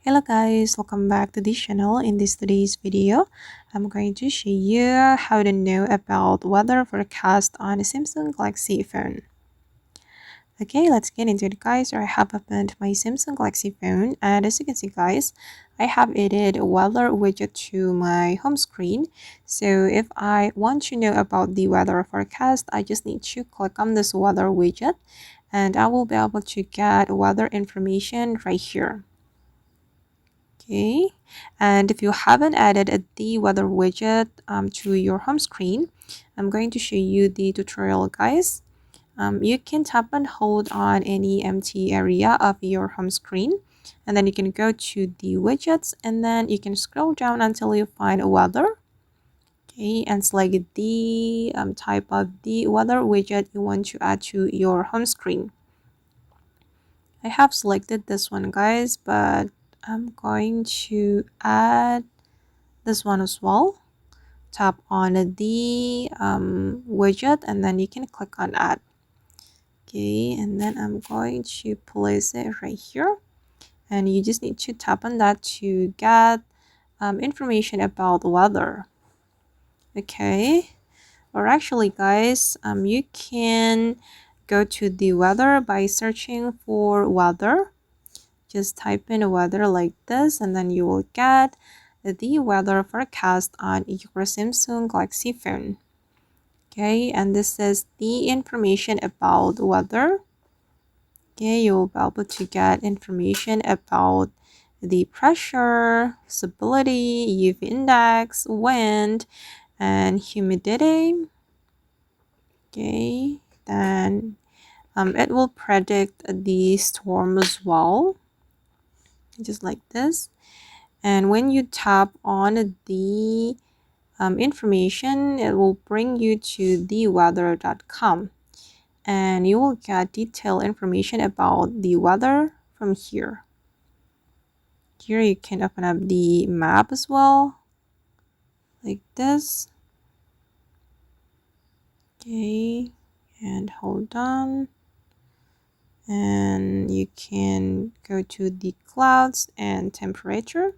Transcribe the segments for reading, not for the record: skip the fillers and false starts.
Hello guys, welcome back to this channel. In today's video, I'm going to show you how to know about weather forecast on a Samsung Galaxy phone. Okay, let's get into it guys. So I have opened my Samsung Galaxy phone, and as you can see guys, I have added a weather widget to my home screen. So if I want to know about the weather forecast, I just need to click on this weather widget and I will be able to get weather information right here. Okay, and if you haven't added the weather widget to your home screen, I'm going to show you the tutorial guys. You can tap and hold on any empty area of your home screen, and then you can go to the widgets and then you can scroll down until you find weather. Okay, and select the type of the weather widget you want to add to your home screen. I have selected this one guys, but I'm going to add this one as well. Tap on the widget and then you can click on add. Okay, and then I'm going to place it right here, and you just need to tap on that to get information about the weather. Okay, or actually guys, you can go to the weather by searching for weather. Just type in weather like this and then you will get the weather forecast on your Samsung Galaxy phone. Okay, and this is the information about weather. Okay, you'll be able to get information about the pressure, visibility, UV index, wind, and humidity. Okay, then it will predict the storm as well, just like this. And when you tap on the information, it will bring you to theweather.com, and you will get detailed information about the weather from here. Here you can open up the map as well, like this. Okay, and hold on. And you can go to the clouds and temperature.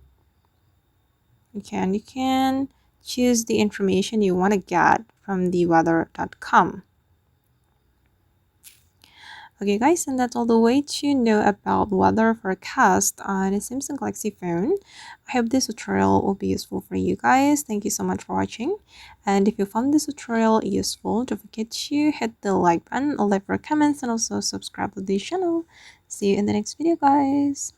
Okay, and you can choose the information you want to get from theweather.com. Okay guys, and that's all the way to know about weather forecast on a Samsung Galaxy phone. I hope this tutorial will be useful for you guys. Thank you so much for watching. And if you found this tutorial useful, don't forget to hit the like button, leave your comments, and also subscribe to this channel. See you in the next video guys.